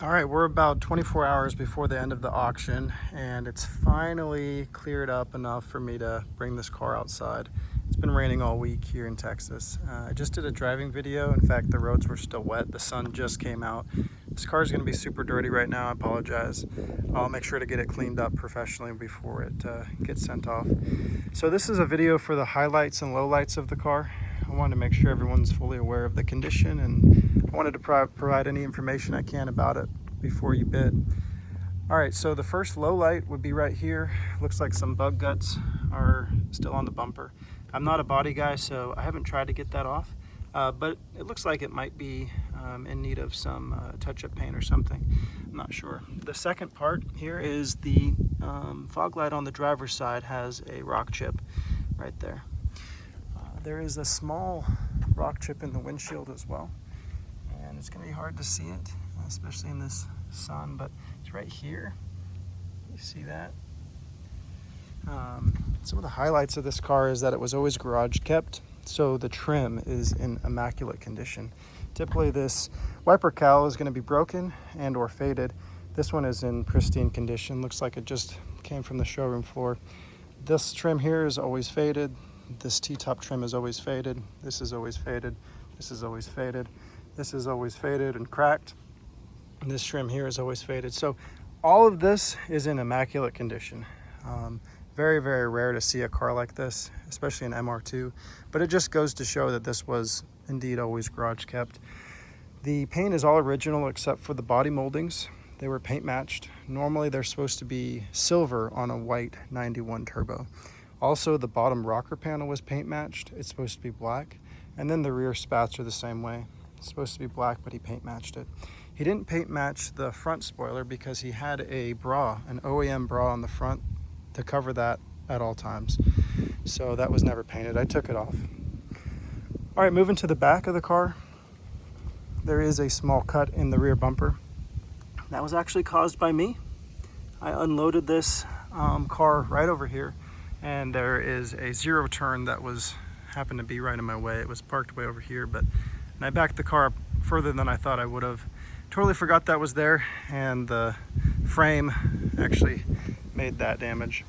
All right, we're about 24 hours before the end of the auction, and it's finally cleared up enough for me to bring this car outside. It's been raining all week here in Texas. I just did a driving video. In fact, the roads were still wet. The sun just came out. This car is going to be super dirty right now. I apologize. I'll make sure to get it cleaned up professionally before it gets sent off. So this is a video for the highlights and lowlights of the car. I wanted to make sure everyone's fully aware of the condition, and I wanted to provide any information I can about it before you bid. All right, so the first low light would be right here. Looks like some bug guts are still on the bumper. I'm not a body guy, so I haven't tried to get that off, but it looks like it might be in need of some touch-up paint or something. I'm not sure. The second part here is the fog light on the driver's side has a rock chip right there. There is a small rock chip in the windshield as well, and it's going to be hard to see it, especially in this sun, but it's right here. You see that? Some of the highlights of this car is that it was always garage kept, so the trim is in immaculate condition. Typically this wiper cowl is going to be broken and or faded. This one is in pristine condition. Looks like it just came from the showroom floor. This trim here is always faded. This T-top trim is always faded. This is always faded. This is always faded. This is always faded and cracked. And this trim here is always faded. So all of this is in immaculate condition. Very, very rare to see a car like this, especially an MR2. But it just goes to show that this was indeed always garage kept. The paint is all original except for the body moldings. They were paint matched. Normally they're supposed to be silver on a white 91 turbo. Also, the bottom rocker panel was paint matched. It's supposed to be black. And then the rear spats are the same way. It's supposed to be black, but he paint matched it. He didn't paint match the front spoiler because he had a bra, an OEM bra on the front to cover that at all times. So that was never painted. I took it off. All right, moving to the back of the car. There is a small cut in the rear bumper. That was actually caused by me. I unloaded this car right over here, and there is a zero turn that happened to be right in my way. It was parked way over here, but I backed the car up further than I thought I would have. Totally forgot that was there, and the frame actually made that damage.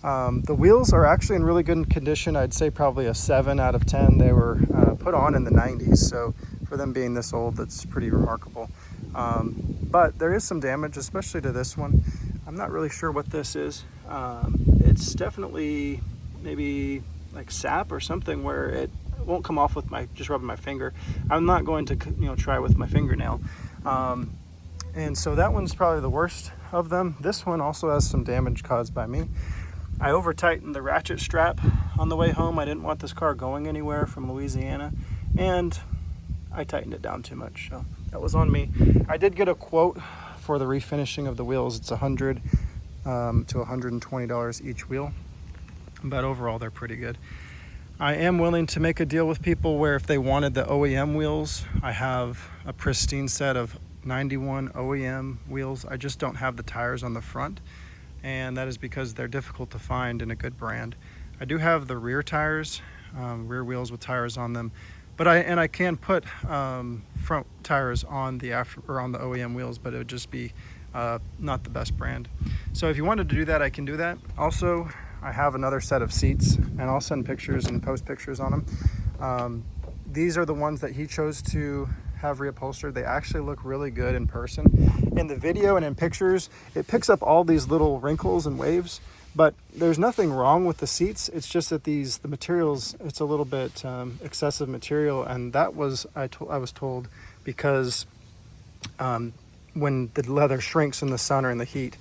The wheels are actually in really good condition. I'd say probably a 7 out of 10. They were put on in the 90s, so for them being this old, that's pretty remarkable. But there is some damage, especially to this one. I'm not really sure what this is. It's definitely maybe like sap or something where it won't come off with just rubbing my finger. I'm not going to try with my fingernail. And so that one's probably the worst of them. This one also has some damage caused by me. I over tightened the ratchet strap on the way home. I didn't want this car going anywhere from Louisiana, and I tightened it down too much, so that was on me. I did get a quote for the refinishing of the wheels. It's $100 to $120 each wheel, but overall they're pretty good. I am willing to make a deal with people where if they wanted the OEM wheels, I have a pristine set of 91 OEM wheels. I just don't have the tires on the front, and that is because they're difficult to find in a good brand. I do have the rear tires, rear wheels with tires on them, but I can put front tires on the on the OEM wheels, but it would just be not the best brand. So if you wanted to do that, I can do that. Also, I have another set of seats, and I'll send pictures and post pictures on them. These are the ones that he chose to have reupholstered. They actually look really good in person. In the video and in pictures, it picks up all these little wrinkles and waves, but there's nothing wrong with the seats. It's just that the materials, it's a little bit excessive material, and that was, I was told, because when the leather shrinks in the sun or in the heat,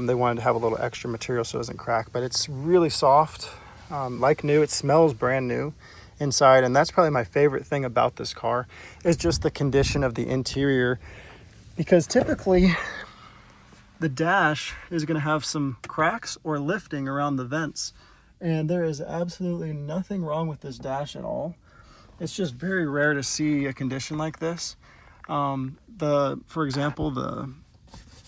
they wanted to have a little extra material so it doesn't crack. But it's really soft, like new. It smells brand new inside, and that's probably my favorite thing about this car is just the condition of the interior, because typically the dash is going to have some cracks or lifting around the vents, and there is absolutely nothing wrong with this dash at all. It's just very rare to see a condition like this. For example, the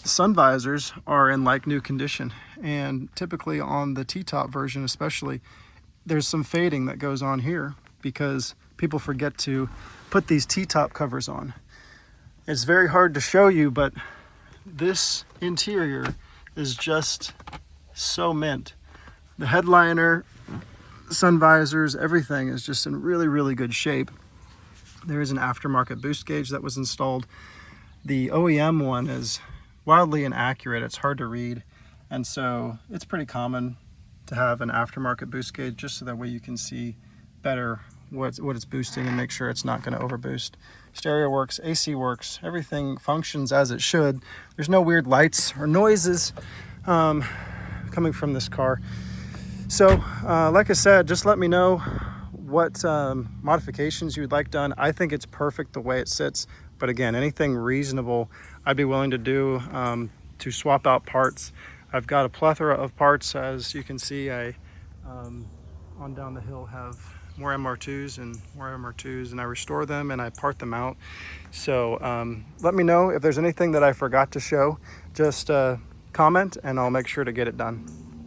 sun visors are in like new condition, and typically on the T-top version especially, there's some fading that goes on here because people forget to put these T-top covers on. It's very hard to show you, but this interior is just so mint. The headliner, sun visors, everything is just in really, really good shape. There is an aftermarket boost gauge that was installed. The OEM one is wildly inaccurate. It's hard to read. And so it's pretty common to have an aftermarket boost gauge just so that way you can see better what it's boosting and make sure it's not going to overboost. Stereo works, AC works, everything functions as it should. There's no weird lights or noises coming from this car. So like I said, just let me know what modifications you would like done. I think it's perfect the way it sits, but again, anything reasonable I'd be willing to do to swap out parts. I've got a plethora of parts. As you can see, I on down the hill have more MR2s and I restore them and I part them out. So let me know if there's anything that I forgot to show. Just comment and I'll make sure to get it done.